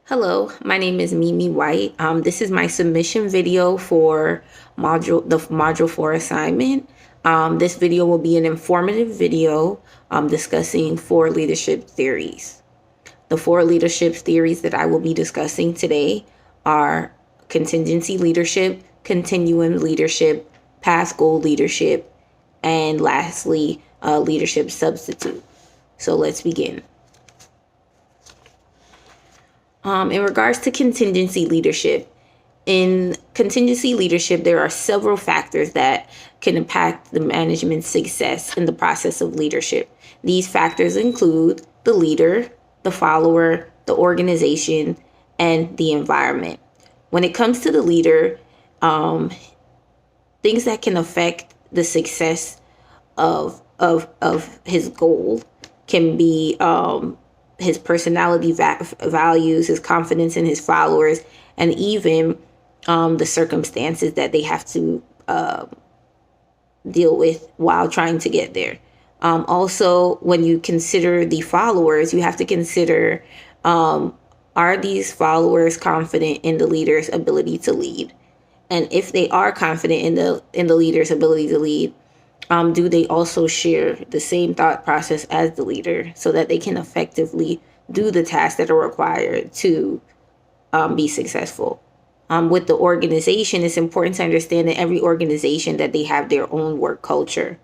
Hello, my name is Mimi White. This is my submission video for the Module 4 assignment. This video will be an informative video discussing four leadership theories. The four leadership theories that I will be discussing today are contingency leadership, continuum leadership, past goal leadership, and lastly, leadership substitute. So let's begin. In regards to contingency leadership, in contingency leadership, there are several factors that can impact the management's success in the process of leadership. These factors include the leader, the follower, the organization, and the environment. When it comes to the leader, things that can affect the success of his goal can be his personality values, his confidence in his followers, and even the circumstances that they have to deal with while trying to get there. Also, when you consider the followers, you have to consider, are these followers confident in the leader's ability to lead? And if they are confident in the leader's ability to lead, do they also share the same thought process as the leader so that they can effectively do the tasks that are required to be successful? With the organization, it's important to understand that every organization that they have their own work culture,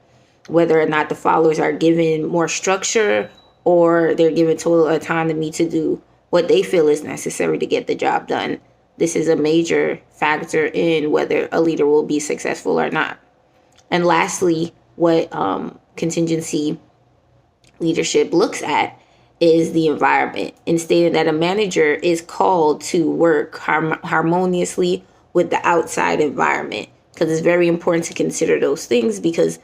whether or not the followers are given more structure or they're given total autonomy to do what they feel is necessary to get the job done. This is a major factor in whether a leader will be successful or not. And lastly, what contingency leadership looks at is the environment, and stating that a manager is called to work harmoniously with the outside environment, because it's very important to consider those things, because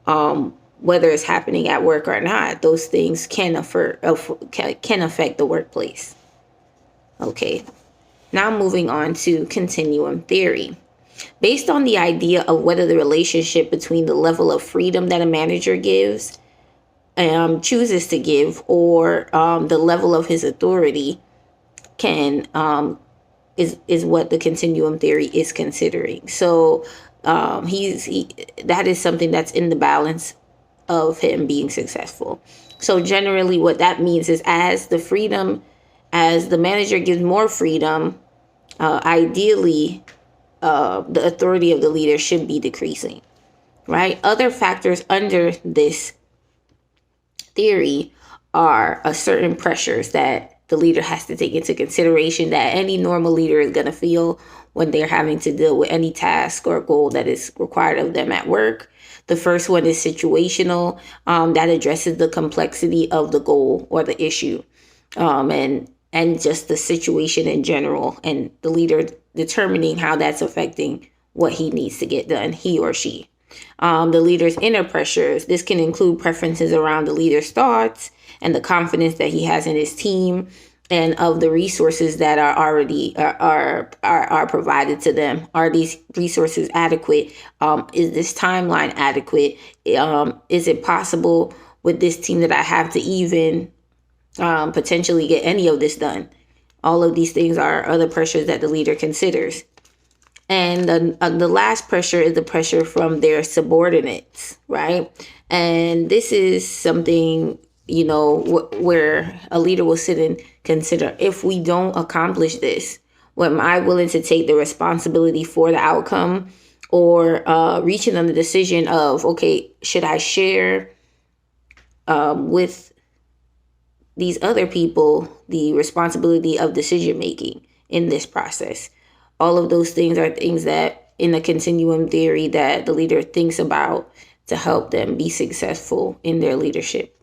whether it's happening at work or not, those things can affect the workplace. Okay, now moving on to continuum theory. Based on the idea of whether the relationship between the level of freedom that a manager chooses to give, or the level of his authority is what the continuum theory is considering. So that is something that's in the balance of him being successful. So generally what that means is as the manager gives more freedom, ideally the authority of the leader should be decreasing, right? Other factors under this theory are certain pressures that the leader has to take into consideration that any normal leader is going to feel when they're having to deal with any task or goal that is required of them at work. The first one is situational, that addresses the complexity of the goal or the issue, and just the situation in general, and the leader determining how that's affecting what he needs to get done, he or she. The leader's inner pressures. This can include preferences around the leader's thoughts and the confidence that he has in his team and of the resources that are already are provided to them. Are these resources adequate? Is this timeline adequate? Is it possible with this team that I have to even potentially get any of this done? All of these things are other pressures that the leader considers. And the last pressure is the pressure from their subordinates, right? And this is something, where a leader will sit and consider, if we don't accomplish this, am I willing to take the responsibility for the outcome, or reaching on the decision of, okay, should I share with these other people the responsibility of decision making in this process? All of those things are things that in the continuum theory that the leader thinks about to help them be successful in their leadership.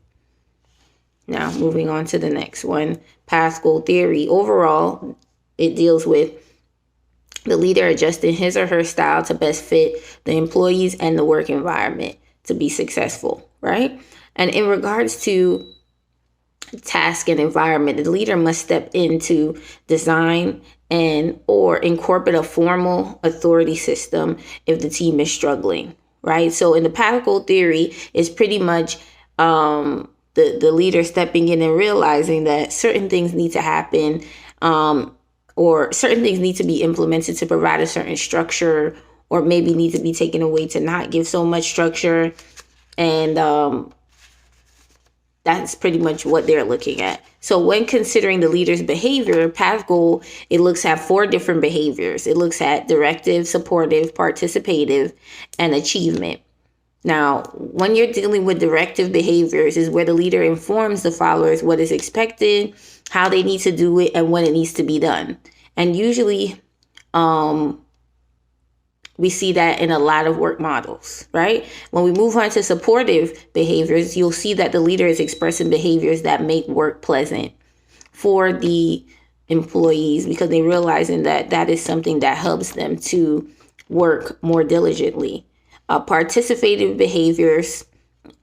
Now, moving on to the next one, past goal theory. Overall, it deals with the leader adjusting his or her style to best fit the employees and the work environment to be successful, right? And in regards to task and environment, the leader must step into design or incorporate a formal authority system if the team is struggling, right? So in the past goal theory, it's pretty much the leader stepping in and realizing that certain things need to happen or certain things need to be implemented to provide a certain structure, or maybe need to be taken away to not give so much structure. And that's pretty much what they're looking at. So when considering the leader's behavior, path goal, it looks at 4 different behaviors. It looks at directive, supportive, participative, and achievement. Now, when you're dealing with directive behaviors is where the leader informs the followers what is expected, how they need to do it, and when it needs to be done. And usually, we see that in a lot of work models, right? When we move on to supportive behaviors, you'll see that the leader is expressing behaviors that make work pleasant for the employees, because they're realizing that that is something that helps them to work more diligently. Participative behaviors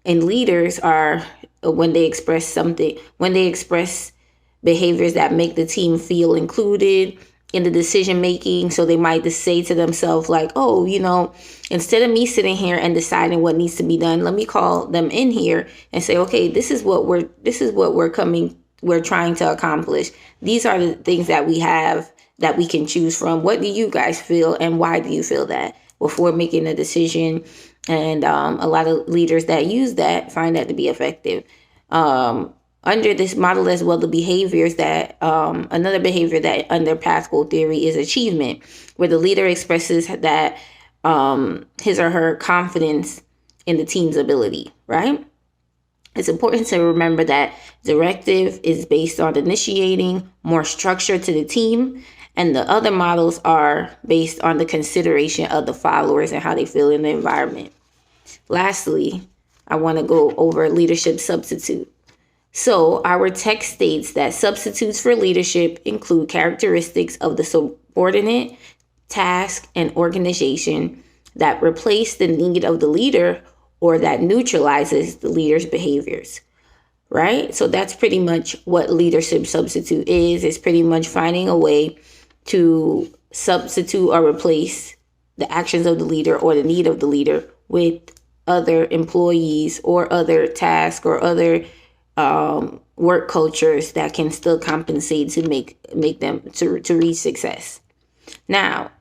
in leaders are when they express behaviors that make the team feel included in the decision making. So they might just say to themselves like, oh, instead of me sitting here and deciding what needs to be done, let me call them in here and say, okay, this is what we're trying to accomplish. These are the things that we have that we can choose from. What do you guys feel, and why do you feel that, before making a decision? And a lot of leaders that use that find that to be effective. Under this model as well, the behaviors that another behavior that under path goal theory is achievement, where the leader expresses that his or her confidence in the team's ability, right? It's important to remember that directive is based on initiating more structure to the team, and the other models are based on the consideration of the followers and how they feel in the environment. Lastly, I want to go over leadership substitute. So our text states that substitutes for leadership include characteristics of the subordinate, task, and organization that replace the need of the leader or that neutralizes the leader's behaviors, right? So that's pretty much what leadership substitute is. It's pretty much finding a way to substitute or replace the actions of the leader or the need of the leader with other employees or other tasks or other work cultures that can still compensate to make them to reach success. Now,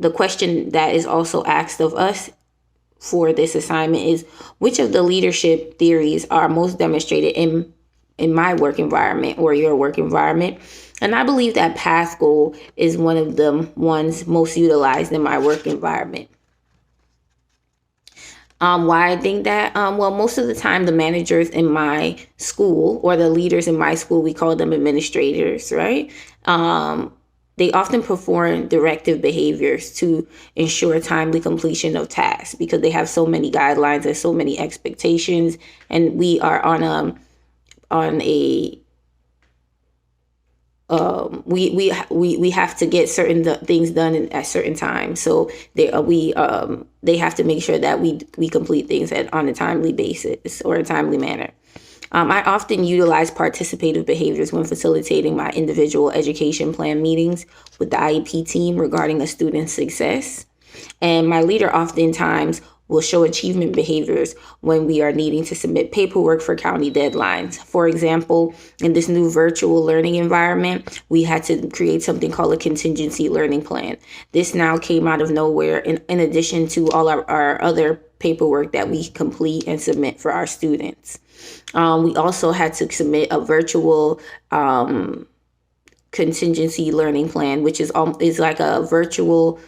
the question that is also asked of us for this assignment is, which of the leadership theories are most demonstrated in my work environment or your work environment? And I believe that path goal is one of the ones most utilized in my work environment. Why I think that? Well, most of the time, the managers in my school or the leaders in my school, we call them administrators, right? They often perform directive behaviors to ensure timely completion of tasks because they have so many guidelines and so many expectations, and we are on a we have to get certain things done at certain times. So they have to make sure that we complete things on a timely basis or a timely manner. I often utilize participative behaviors when facilitating my individual education plan meetings with the IEP team regarding a student's success. And my leader oftentimes will show achievement behaviors when we are needing to submit paperwork for county deadlines. For example, in this new virtual learning environment, we had to create something called a contingency learning plan. This now came out of nowhere in addition to all our other paperwork that we complete and submit for our students. We also had to submit a virtual contingency learning plan, which is like a virtual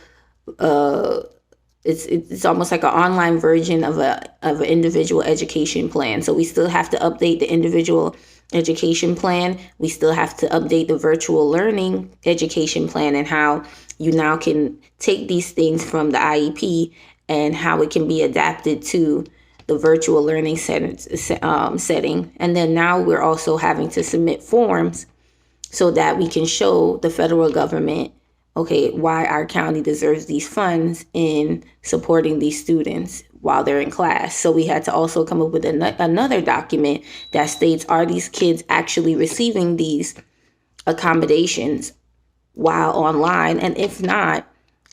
it's almost like an online version of an individual education plan. So we still have to update the individual education plan. We still have to update the virtual learning education plan and how you now can take these things from the IEP and how it can be adapted to the virtual learning setting. And then now we're also having to submit forms so that we can show the federal government, okay, why our county deserves these funds in supporting these students while they're in class. So we had to also come up with another document that states, are these kids actually receiving these accommodations while online? And if not,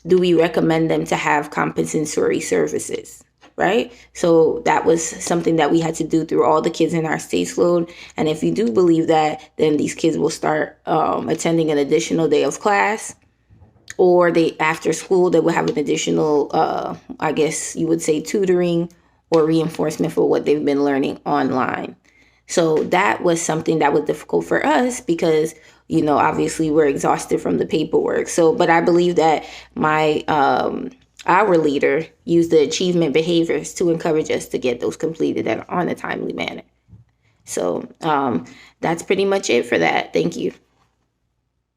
do we recommend them to have compensatory services? right? So that was something that we had to do through all the kids in our state load. And if you do believe that, then these kids will start attending an additional day of class, or they after school they will have an additional, I guess you would say, tutoring or reinforcement for what they've been learning online. So that was something that was difficult for us because, obviously we're exhausted from the paperwork. So, but I believe that our leader used the achievement behaviors to encourage us to get those completed on a timely manner. So that's pretty much it for that. Thank you.